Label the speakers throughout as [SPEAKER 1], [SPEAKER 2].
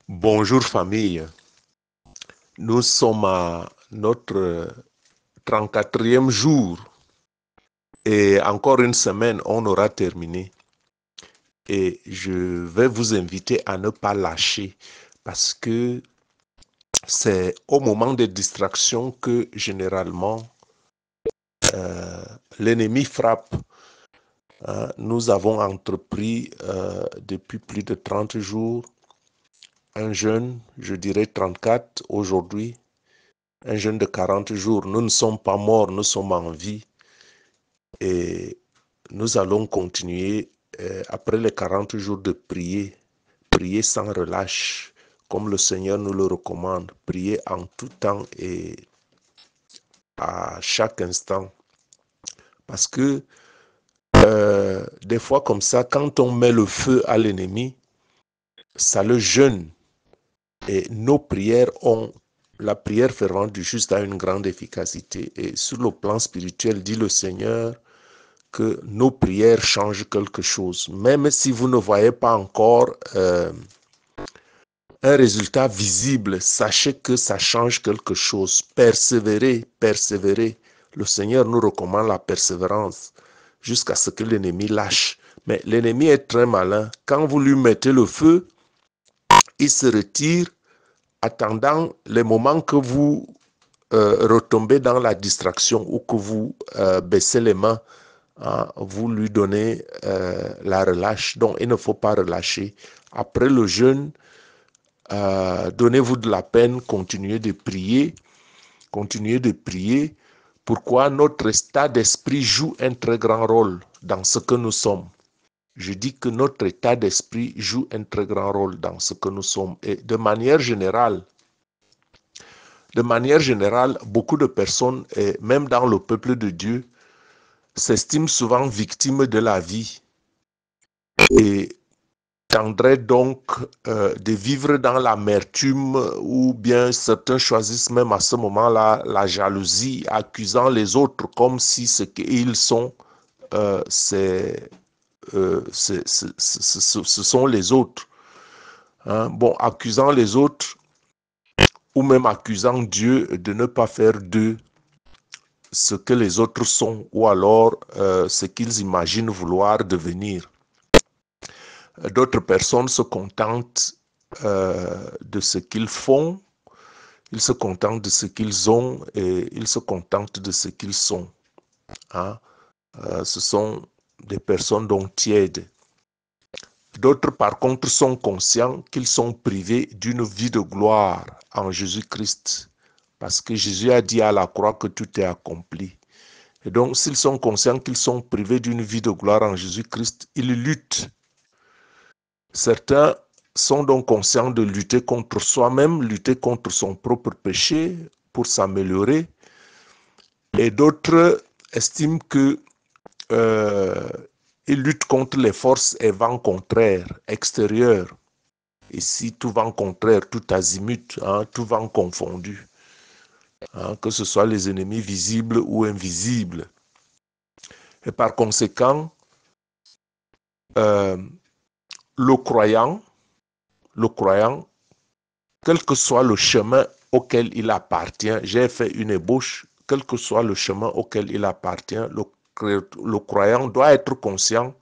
[SPEAKER 1] Bonjour famille, nous sommes à notre 34e jour et encore une semaine on aura terminé et je vais vous inviter à ne pas lâcher parce que c'est au moment des distractions que généralement l'ennemi frappe. Nous avons entrepris depuis plus de 30 jours un jeûne, je dirais 34 aujourd'hui, un jeûne de 40 jours. Nous ne sommes pas morts, nous sommes en vie. Et nous allons continuer après les 40 jours de prier, prier sans relâche, comme le Seigneur nous le recommande, prier en tout temps et à chaque instant. Parce que des fois comme ça, quand on met le feu à l'ennemi, ça le gêne. Et nos prières ont, la prière fervente du juste a une grande efficacité. Et sur le plan spirituel, dit le Seigneur, que nos prières changent quelque chose. Même si vous ne voyez pas encore un résultat visible, sachez que ça change quelque chose. Persévérez, persévérez. Le Seigneur nous recommande la persévérance jusqu'à ce que l'ennemi lâche. Mais l'ennemi est très malin. Quand vous lui mettez le feu, il se retire, attendant les moments que vous retombez dans la distraction ou que vous baissez les mains. Vous lui donnez la relâche. Donc, il ne faut pas relâcher. Après le jeûne, donnez-vous de la peine, continuez de prier. Continuez de prier. Pourquoi? Notre état d'esprit joue un très grand rôle dans ce que nous sommes. Je dis que notre état d'esprit joue un très grand rôle dans ce que nous sommes. Et de manière générale, beaucoup de personnes, et même dans le peuple de Dieu, s'estiment souvent victimes de la vie et tendraient donc de vivre dans l'amertume, ou bien certains choisissent même à ce moment-là la jalousie, accusant les autres comme si ce qu'ils sont, ce sont les autres. Bon, accusant les autres ou même accusant Dieu de ne pas faire d'eux ce que les autres sont, ou alors ce qu'ils imaginent vouloir devenir. D'autres personnes se contentent de ce qu'ils font, ils se contentent de ce qu'ils ont et ils se contentent de ce qu'ils sont. Ce sont des personnes donc tièdes. D'autres, par contre, sont conscients qu'ils sont privés d'une vie de gloire en Jésus-Christ. Parce que Jésus a dit à la croix que tout est accompli. Et donc, s'ils sont conscients qu'ils sont privés d'une vie de gloire en Jésus-Christ, ils luttent. Certains sont donc conscients de lutter contre soi-même, lutter contre son propre péché pour s'améliorer. Et d'autres estiment que ils luttent contre les forces et vents contraires, extérieurs. Ici, tout vent contraire, tout azimut, tout vent confondu. Que ce soit les ennemis visibles ou invisibles. Et par conséquent, le croyant, quel que soit le chemin auquel il appartient, j'ai fait une ébauche, quel que soit le chemin auquel il appartient, le croyant doit être conscient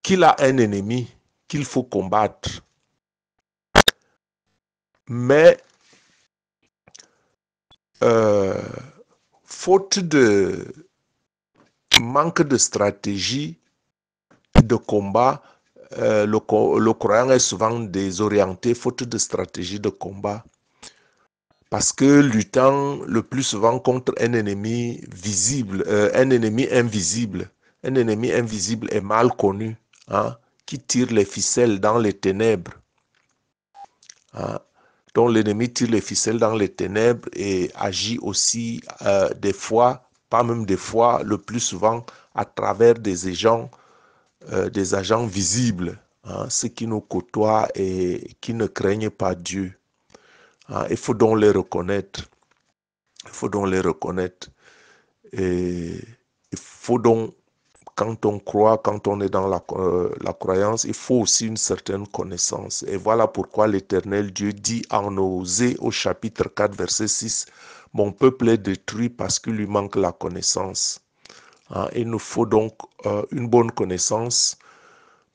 [SPEAKER 1] qu'il a un ennemi qu'il faut combattre. Mais faute de manque de stratégie de combat, le croyant est souvent désorienté, faute de stratégie de combat. Parce que luttant le plus souvent contre un ennemi visible, un ennemi invisible est mal connu, qui tire les ficelles dans les ténèbres. Donc l'ennemi tire les ficelles dans les ténèbres et agit aussi des fois, pas même des fois, le plus souvent à travers des agents visibles, ceux qui nous côtoient et qui ne craignent pas Dieu. Il faut donc les reconnaître. Il faut donc les reconnaître. Et il faut donc quand on croit, quand on est dans la croyance, il faut aussi une certaine connaissance. Et voilà pourquoi l'Éternel Dieu dit en Osée au chapitre 4, verset 6, « Mon peuple est détruit parce qu'il lui manque la connaissance. » Il nous faut donc une bonne connaissance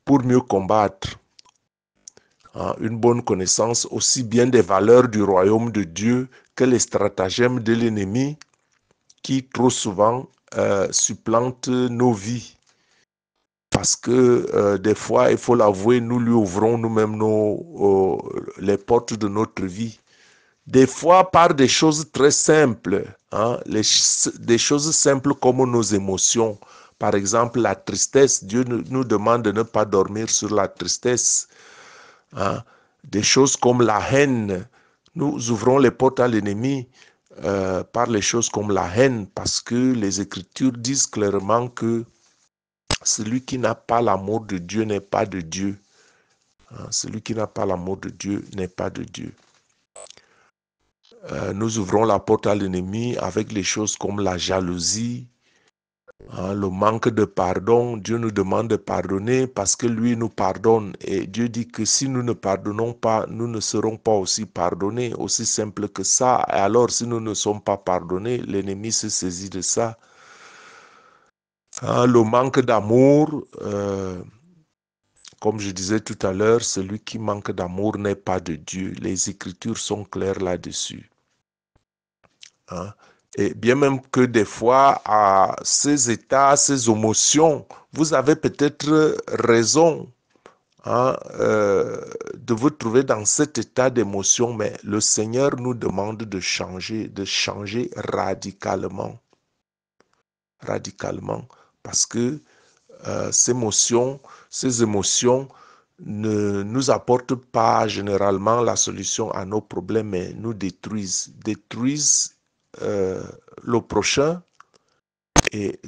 [SPEAKER 1] pour mieux combattre. Une bonne connaissance aussi bien des valeurs du royaume de Dieu que les stratagèmes de l'ennemi qui trop souvent supplantent nos vies. Parce que des fois, il faut l'avouer, nous lui ouvrons nous-mêmes les portes de notre vie. Des fois par des choses très simples, des choses simples comme nos émotions. Par exemple, la tristesse. Dieu nous demande de ne pas dormir sur la tristesse. Des choses comme la haine. Nous ouvrons les portes à l'ennemi par les choses comme la haine, parce que les Écritures disent clairement que celui qui n'a pas l'amour de Dieu n'est pas de Dieu. Celui qui n'a pas l'amour de Dieu n'est pas de Dieu. Nous ouvrons la porte à l'ennemi avec les choses comme la jalousie, le manque de pardon. Dieu nous demande de pardonner parce que lui nous pardonne. Et Dieu dit que si nous ne pardonnons pas, nous ne serons pas aussi pardonnés. Aussi simple que ça. Et alors, si nous ne sommes pas pardonnés, l'ennemi se saisit de ça. Le manque d'amour, comme je disais tout à l'heure, celui qui manque d'amour n'est pas de Dieu. Les Écritures sont claires là-dessus. Et bien même que des fois, à ces états, ces émotions, vous avez peut-être raison de vous trouver dans cet état d'émotion, mais le Seigneur nous demande de changer radicalement. Radicalement. Parce que ces émotions ne nous apportent pas généralement la solution à nos problèmes, mais nous détruisent le prochain et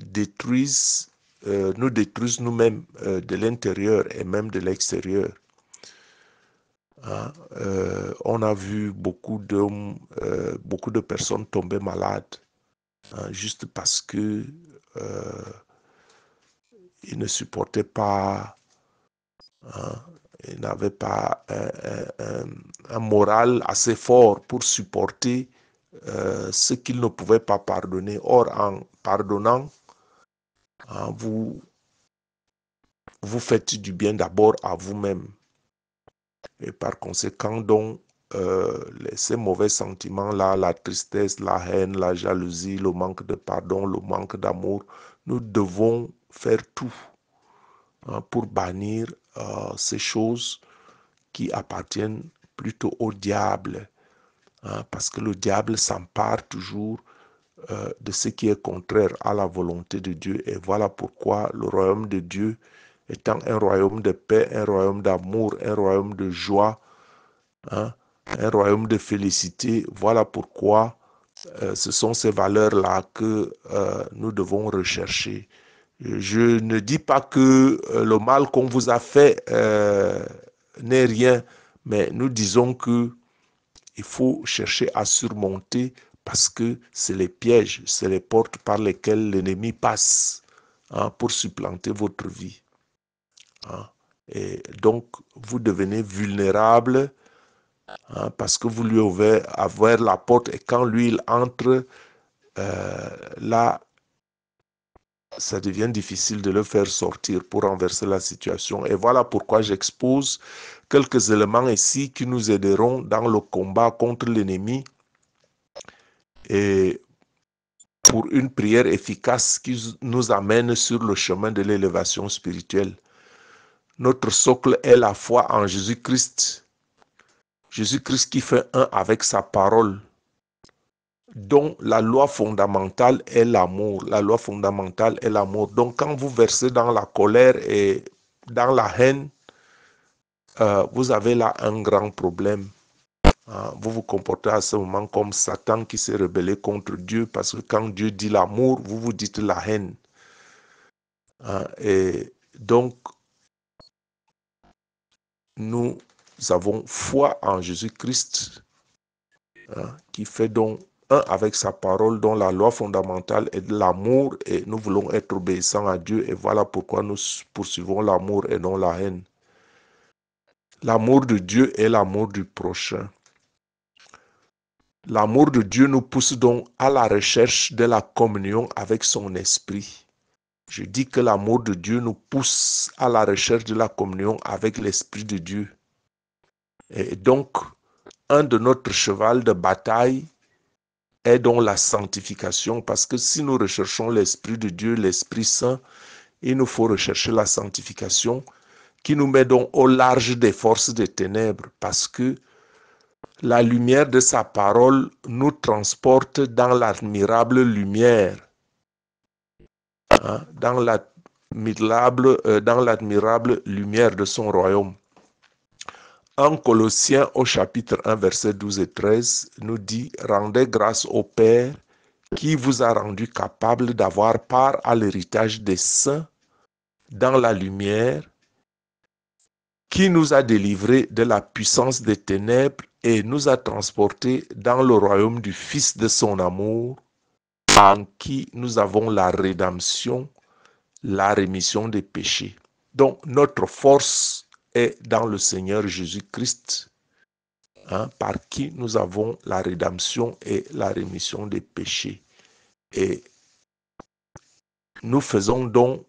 [SPEAKER 1] nous détruisent nous-mêmes de l'intérieur et même de l'extérieur. On a vu beaucoup de personnes tomber malades juste parce que ils ne supportaient pas, ils n'avaient pas un moral assez fort pour supporter ce qu'ils ne pouvaient pas pardonner. Or, en pardonnant, vous faites du bien d'abord à vous-même. Et par conséquent, donc, ces mauvais sentiments-là, la tristesse, la haine, la jalousie, le manque de pardon, le manque d'amour, nous devons faire tout pour bannir ces choses qui appartiennent plutôt au diable. Parce que le diable s'empare toujours de ce qui est contraire à la volonté de Dieu. Et voilà pourquoi le royaume de Dieu, étant un royaume de paix, un royaume d'amour, un royaume de joie, un royaume de félicité, voilà pourquoi ce sont ces valeurs-là que nous devons rechercher. Je ne dis pas que le mal qu'on vous a fait n'est rien, mais nous disons que il faut chercher à surmonter parce que c'est les pièges, c'est les portes par lesquelles l'ennemi passe pour supplanter votre vie. Et donc, vous devenez vulnérable parce que vous lui ouvrez la porte et quand lui, il entre, là, ça devient difficile de le faire sortir pour renverser la situation. Et voilà pourquoi j'expose quelques éléments ici qui nous aideront dans le combat contre l'ennemi et pour une prière efficace qui nous amène sur le chemin de l'élévation spirituelle. Notre socle est la foi en Jésus-Christ. Jésus-Christ qui fait un avec sa parole, dont la loi fondamentale est l'amour. La loi fondamentale est l'amour. Donc quand vous versez dans la colère et dans la haine, vous avez là un grand problème. Vous vous comportez à ce moment comme Satan qui s'est rebellé contre Dieu parce que quand Dieu dit l'amour, vous vous dites la haine. Et donc, nous avons foi en Jésus-Christ qui fait donc un avec sa parole, dont la loi fondamentale est de l'amour, et nous voulons être obéissants à Dieu, et voilà pourquoi nous poursuivons l'amour et non la haine. L'amour de Dieu est l'amour du prochain. L'amour de Dieu nous pousse donc à la recherche de la communion avec son esprit. Je dis que l'amour de Dieu nous pousse à la recherche de la communion avec l'Esprit de Dieu. Et donc, un de notre cheval de bataille est donc la sanctification, parce que si nous recherchons l'Esprit de Dieu, l'Esprit Saint, il nous faut rechercher la sanctification qui nous met donc au large des forces des ténèbres, parce que la lumière de sa parole nous transporte dans l'admirable lumière, dans l'admirable lumière de son royaume. 1 Colossiens au chapitre 1, versets 12 et 13 nous dit « Rendez grâce au Père qui vous a rendu capable d'avoir part à l'héritage des saints dans la lumière, qui nous a délivrés de la puissance des ténèbres et nous a transportés dans le royaume du Fils de son amour, en qui nous avons la rédemption, la rémission des péchés. » Donc notre force est dans le Seigneur Jésus-Christ, par qui nous avons la rédemption et la rémission des péchés. Et nous faisons donc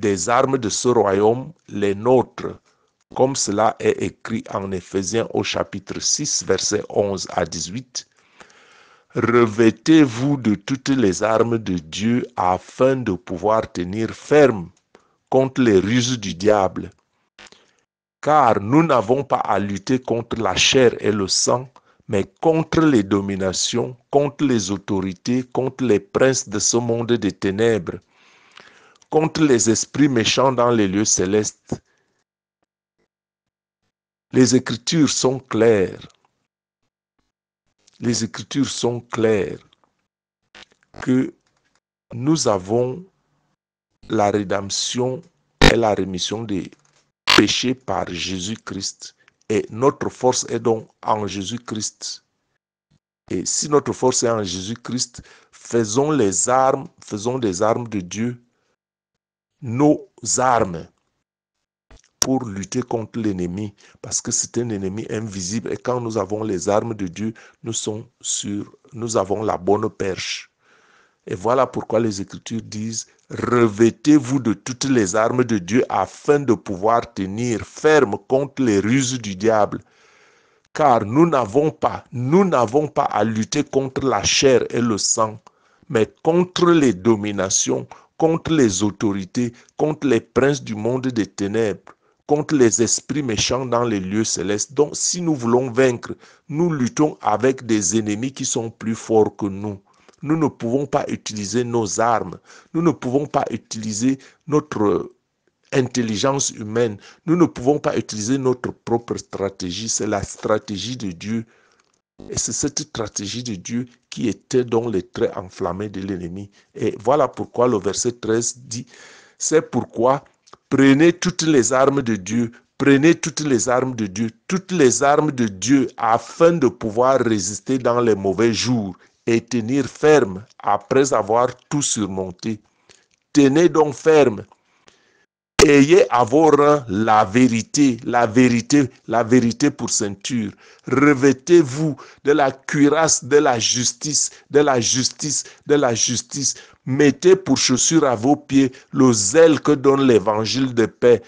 [SPEAKER 1] des armes de ce royaume les nôtres, comme cela est écrit en Éphésiens au chapitre 6, versets 11 à 18. Revêtez-vous de toutes les armes de Dieu afin de pouvoir tenir ferme contre les ruses du diable. Car nous n'avons pas à lutter contre la chair et le sang, mais contre les dominations, contre les autorités, contre les princes de ce monde des ténèbres, contre les esprits méchants dans les lieux célestes. Les Écritures sont claires. Les Écritures sont claires que nous avons la rédemption et la rémission des péchés par Jésus-Christ. Et notre force est donc en Jésus-Christ. Et si notre force est en Jésus-Christ, faisons des armes de Dieu nos armes pour lutter contre l'ennemi, parce que c'est un ennemi invisible, et quand nous avons les armes de Dieu, nous avons la bonne perche. Et voilà pourquoi les Écritures disent « Revêtez-vous de toutes les armes de Dieu afin de pouvoir tenir ferme contre les ruses du diable. » Car nous n'avons pas à lutter contre la chair et le sang, mais contre les dominations, contre les autorités, contre les princes du monde des ténèbres, contre les esprits méchants dans les lieux célestes. Donc, si nous voulons vaincre, nous luttons avec des ennemis qui sont plus forts que nous. Nous ne pouvons pas utiliser nos armes. Nous ne pouvons pas utiliser notre intelligence humaine. Nous ne pouvons pas utiliser notre propre stratégie. C'est la stratégie de Dieu. Et c'est cette stratégie de Dieu qui était dans les traits enflammés de l'ennemi. Et voilà pourquoi le verset 13 dit, c'est pourquoi prenez toutes les armes de Dieu, prenez toutes les armes de Dieu, toutes les armes de Dieu afin de pouvoir résister dans les mauvais jours et tenir ferme après avoir tout surmonté. Tenez donc ferme. Ayez à vos reins la vérité pour ceinture. Revêtez-vous de la cuirasse de la justice. Mettez pour chaussure à vos pieds le zèle que donne l'évangile de paix.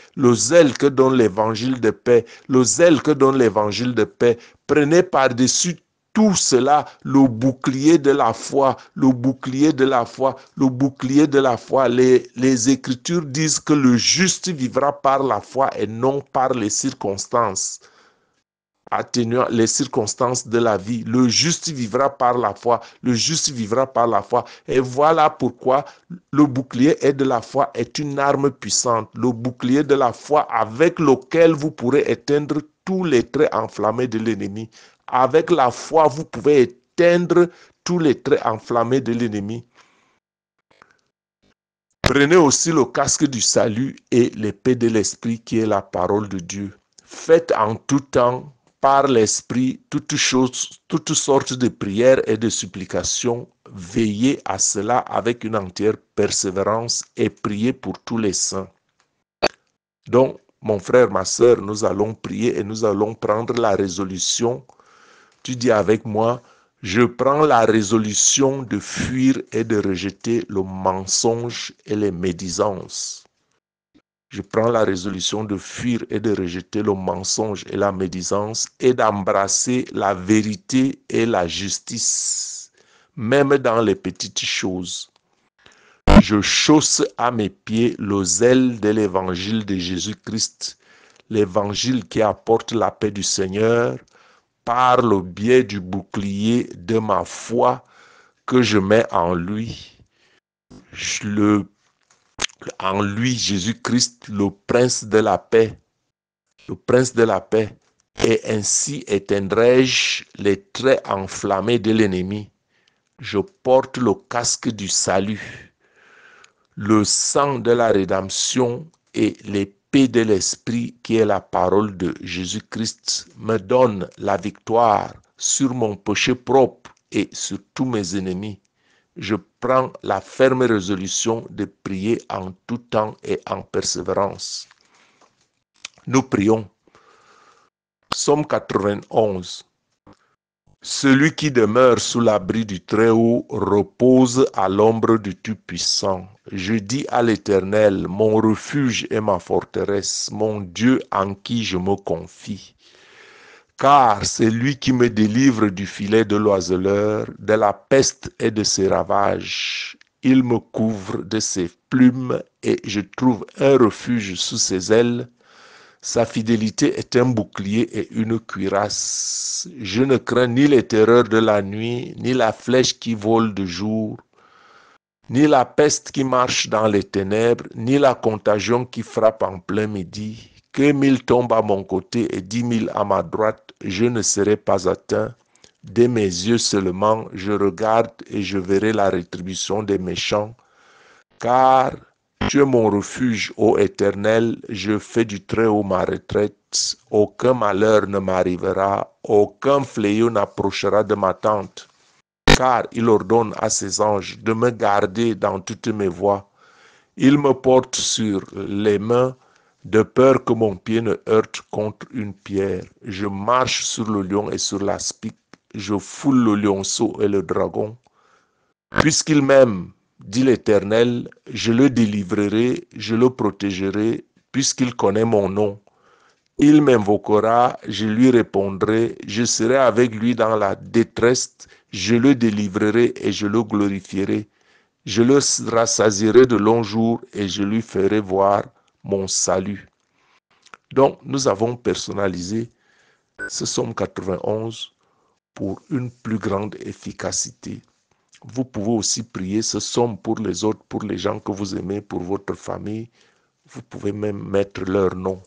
[SPEAKER 1] Prenez par-dessus tout cela le bouclier de la foi. Les Écritures disent que le juste vivra par la foi et non par les circonstances atténuant les circonstances de la vie. Le juste vivra par la foi. Et voilà pourquoi le bouclier de la foi est une arme puissante. Le bouclier de la foi avec lequel vous pourrez éteindre tous les traits enflammés de l'ennemi. Avec la foi, vous pouvez éteindre tous les traits enflammés de l'ennemi. Prenez aussi le casque du salut et l'épée de l'esprit qui est la parole de Dieu. Faites en tout temps par l'Esprit toutes sortes de prières et de supplications. Veillez à cela avec une entière persévérance et priez pour tous les saints. Donc, mon frère, ma sœur, nous allons prier et nous allons prendre la résolution. Tu dis avec moi, je prends la résolution de fuir et de rejeter le mensonge et les médisances. Je prends la résolution de fuir et de rejeter le mensonge et la médisance et d'embrasser la vérité et la justice, même dans les petites choses. Je chausse à mes pieds le zèle de l'évangile de Jésus-Christ, l'évangile qui apporte la paix du Seigneur par le biais du bouclier de ma foi que je mets en lui. En lui, Jésus-Christ, le prince de la paix, et ainsi éteindrai-je les traits enflammés de l'ennemi. Je porte le casque du salut, le sang de la rédemption et l'épée de l'esprit qui est la parole de Jésus-Christ me donne la victoire sur mon péché propre et sur tous mes ennemis. Je prends la ferme résolution de prier en tout temps et en persévérance. Nous prions. Psaume 91. Celui qui demeure sous l'abri du Très-Haut repose à l'ombre du Tout-Puissant. Je dis à l'Éternel, mon refuge et ma forteresse, mon Dieu en qui je me confie. Car c'est lui qui me délivre du filet de l'oiseleur, de la peste et de ses ravages. Il me couvre de ses plumes et je trouve un refuge sous ses ailes. Sa fidélité est un bouclier et une cuirasse. Je ne crains ni les terreurs de la nuit, ni la flèche qui vole de jour, ni la peste qui marche dans les ténèbres, ni la contagion qui frappe en plein midi. Que 1000 tombent à mon côté et 10 000 à ma droite, je ne serai pas atteint. De mes yeux seulement, je regarde et je verrai la rétribution des méchants. Car tu es mon refuge, ô Éternel, je fais du Très-Haut ma retraite. Aucun malheur ne m'arrivera, aucun fléau n'approchera de ma tente. Car il ordonne à ses anges de me garder dans toutes mes voies. Il me porte sur les mains, de peur que mon pied ne heurte contre une pierre. Je marche sur le lion et sur l'aspic, je foule le lionceau et le dragon. Puisqu'il m'aime, dit l'Éternel, je le délivrerai, je le protégerai, puisqu'il connaît mon nom. Il m'invoquera, je lui répondrai, je serai avec lui dans la détresse, je le délivrerai et je le glorifierai. Je le rassasierai de longs jours et je lui ferai voir mon salut. Donc, nous avons personnalisé ce psaume 91 pour une plus grande efficacité. Vous pouvez aussi prier ce psaume pour les autres, pour les gens que vous aimez, pour votre famille. Vous pouvez même mettre leur nom.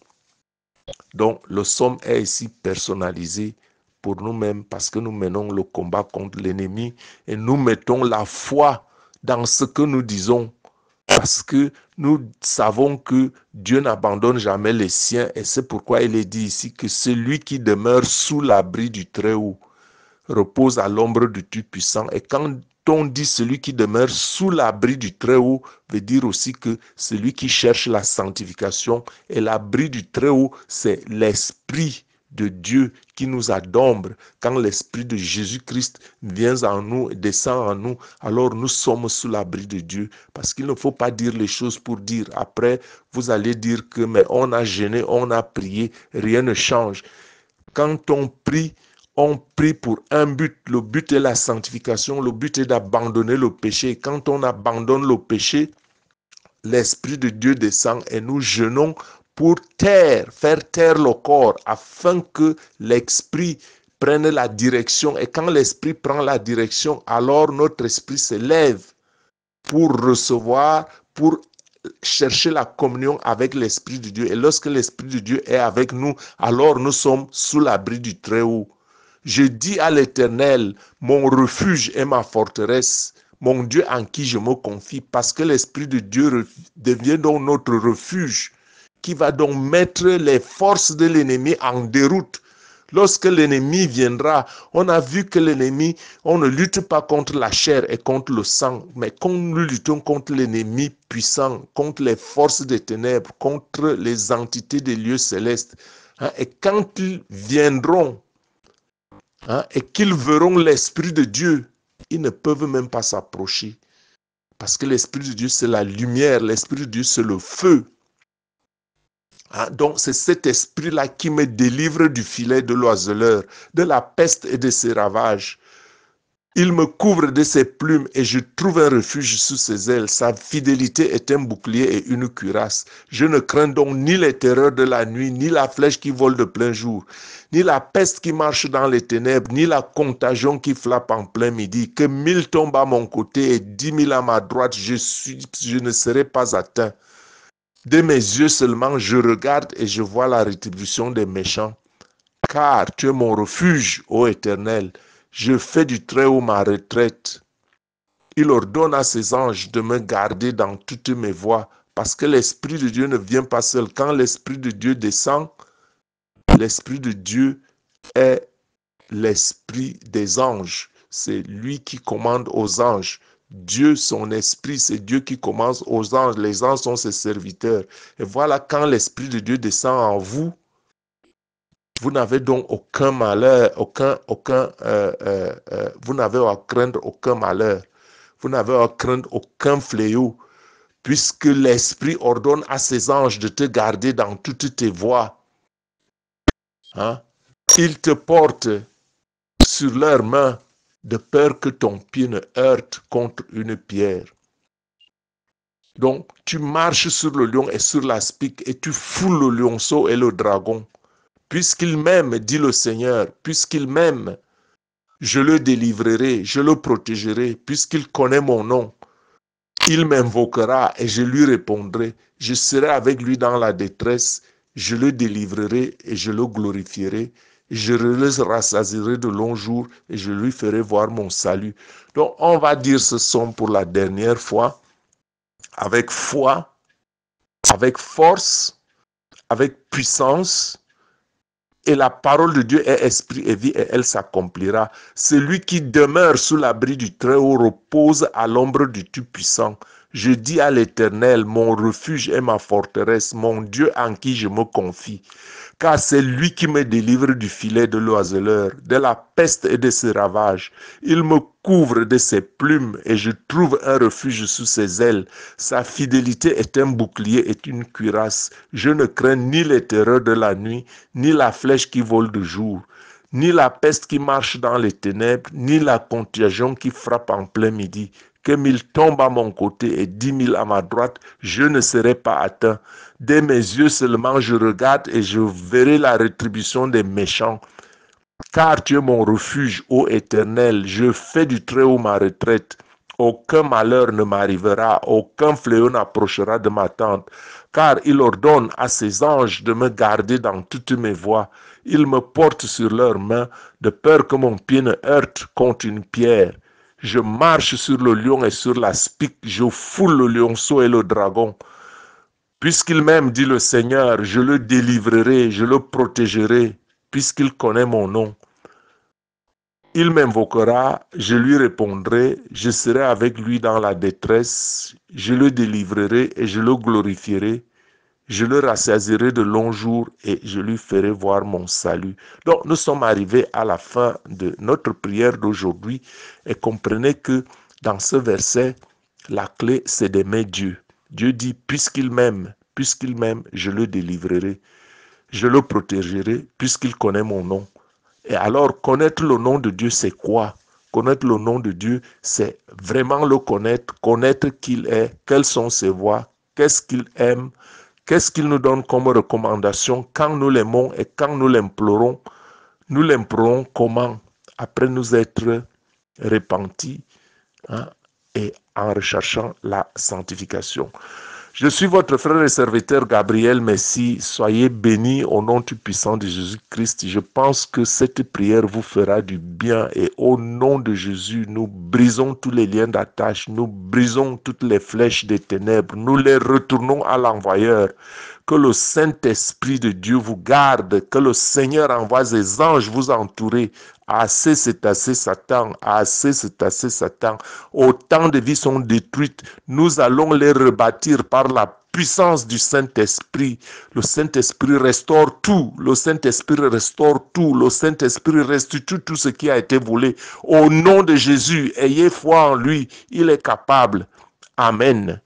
[SPEAKER 1] Donc, le psaume est ici personnalisé pour nous-mêmes parce que nous menons le combat contre l'ennemi et nous mettons la foi dans ce que nous disons parce que nous savons que Dieu n'abandonne jamais les siens et c'est pourquoi il est dit ici que celui qui demeure sous l'abri du Très-Haut repose à l'ombre du Tout-Puissant. Et quand on dit celui qui demeure sous l'abri du Très-Haut, veut dire aussi que celui qui cherche la sanctification. Et l'abri du Très-Haut, c'est l'Esprit de Dieu qui nous a d'ombre. Quand l'Esprit de Jésus-Christ vient en nous et descend en nous, alors nous sommes sous l'abri de Dieu. Parce qu'il ne faut pas dire les choses pour dire. Après, vous allez dire que mais on a jeûné, on a prié, rien ne change. Quand on prie pour un but. Le but est la sanctification. Le but est d'abandonner le péché. Quand on abandonne le péché, l'Esprit de Dieu descend et nous jeûnons pour faire taire le corps afin que l'Esprit prenne la direction. Et quand l'Esprit prend la direction, alors notre esprit se lève pour recevoir, pour chercher la communion avec l'Esprit de Dieu. Et lorsque l'Esprit de Dieu est avec nous, alors nous sommes sous l'abri du Très-Haut. Je dis à l'Éternel, mon refuge est ma forteresse, mon Dieu en qui je me confie, parce que l'Esprit de Dieu devient donc notre refuge, qui va donc mettre les forces de l'ennemi en déroute. Lorsque l'ennemi viendra, on a vu que l'ennemi, on ne lutte pas contre la chair et contre le sang, mais quand nous luttons contre l'ennemi puissant, contre les forces des ténèbres, contre les entités des lieux célestes. Et quand ils viendront et qu'ils verront l'Esprit de Dieu, ils ne peuvent même pas s'approcher. Parce que l'Esprit de Dieu, c'est la lumière, l'Esprit de Dieu, c'est le feu. Donc, c'est cet esprit-là qui me délivre du filet de l'oiseleur, de la peste et de ses ravages. Il me couvre de ses plumes et je trouve un refuge sous ses ailes. Sa fidélité est un bouclier et une cuirasse. Je ne crains donc ni les terreurs de la nuit, ni la flèche qui vole de plein jour, ni la peste qui marche dans les ténèbres, ni la contagion qui frappe en plein midi. Que 1000 tombent à mon côté et 10 000 à ma droite, je ne serai pas atteint. De mes yeux seulement, je regarde et je vois la rétribution des méchants. Car tu es mon refuge, ô Éternel. Je fais du Très-Haut ma retraite. Il ordonne à ses anges de me garder dans toutes mes voies, parce que l'Esprit de Dieu ne vient pas seul. Quand l'Esprit de Dieu descend, l'Esprit de Dieu est l'Esprit des anges. C'est lui qui commande aux anges. Dieu, son esprit, c'est Dieu qui commande aux anges. Les anges sont ses serviteurs. Et voilà, quand l'Esprit de Dieu descend en vous, vous n'avez donc aucun malheur, vous n'avez à craindre aucun malheur. Vous n'avez à craindre aucun fléau, puisque l'Esprit ordonne à ses anges de te garder dans toutes tes voies. Ils te portent sur leurs mains, de peur que ton pied ne heurte contre une pierre. Donc, tu marches sur le lion et sur l'aspic et tu foules le lionceau et le dragon. Puisqu'il m'aime, dit le Seigneur, puisqu'il m'aime, je le délivrerai, je le protégerai, puisqu'il connaît mon nom. Il m'invoquera et je lui répondrai. Je serai avec lui dans la détresse, je le délivrerai et je le glorifierai. Je le rassasierai de longs jours et je lui ferai voir mon salut. Donc, on va dire ce son pour la dernière fois, avec foi, avec force, avec puissance. Et la parole de Dieu est esprit et vie et elle s'accomplira. Celui qui demeure sous l'abri du Très-Haut repose à l'ombre du Tout-Puissant. Je dis à l'Éternel, mon refuge est ma forteresse, mon Dieu en qui je me confie. Car c'est lui qui me délivre du filet de l'oiseleur, de la peste et de ses ravages. Il me couvre de ses plumes et je trouve un refuge sous ses ailes. Sa fidélité est un bouclier et une cuirasse. Je ne crains ni les terreurs de la nuit, ni la flèche qui vole de jour, ni la peste qui marche dans les ténèbres, ni la contagion qui frappe en plein midi. Que 1000 tombent à mon côté et 10 000 à ma droite, je ne serai pas atteint. Dès mes yeux seulement, je regarde et je verrai la rétribution des méchants. Car tu es mon refuge, ô Éternel, je fais du Très-Haut ma retraite. Aucun malheur ne m'arrivera, aucun fléau n'approchera de ma tente. Car il ordonne à ses anges de me garder dans toutes mes voies. Ils me portent sur leurs mains, de peur que mon pied ne heurte contre une pierre. Je marche sur le lion et sur l'aspic, je foule le lionceau et le dragon. Puisqu'il m'aime, dit le Seigneur, je le délivrerai, je le protégerai, puisqu'il connaît mon nom. Il m'invoquera, je lui répondrai, je serai avec lui dans la détresse, je le délivrerai et je le glorifierai. Je le rassasierai de longs jours et je lui ferai voir mon salut. Donc, nous sommes arrivés à la fin de notre prière d'aujourd'hui et comprenez que dans ce verset, la clé, c'est d'aimer Dieu. Dieu dit, puisqu'il m'aime, je le délivrerai. Je le protégerai puisqu'il connaît mon nom. Et alors, connaître le nom de Dieu, c'est quoi? Connaître le nom de Dieu, c'est vraiment le connaître, connaître qui il est, quelles sont ses voies, qu'est-ce qu'il aime, qu'est-ce qu'il nous donne comme recommandation quand nous l'aimons et quand nous l'implorons comment? Après nous être repentis et en recherchant la sanctification. Je suis votre frère et serviteur Gabriel Messi. Soyez bénis au nom tout puissant de Jésus-Christ. Je pense que cette prière vous fera du bien et au nom de Jésus, nous brisons tous les liens d'attache, nous brisons toutes les flèches des ténèbres, nous les retournons à l'envoyeur. Que le Saint-Esprit de Dieu vous garde. Que le Seigneur envoie ses anges vous entourer. Assez, c'est assez, Satan. Assez, c'est assez, Satan. Autant de vies sont détruites. Nous allons les rebâtir par la puissance du Saint-Esprit. Le Saint-Esprit restaure tout. Le Saint-Esprit restaure tout. Le Saint-Esprit restitue tout ce qui a été volé. Au nom de Jésus, ayez foi en lui. Il est capable. Amen.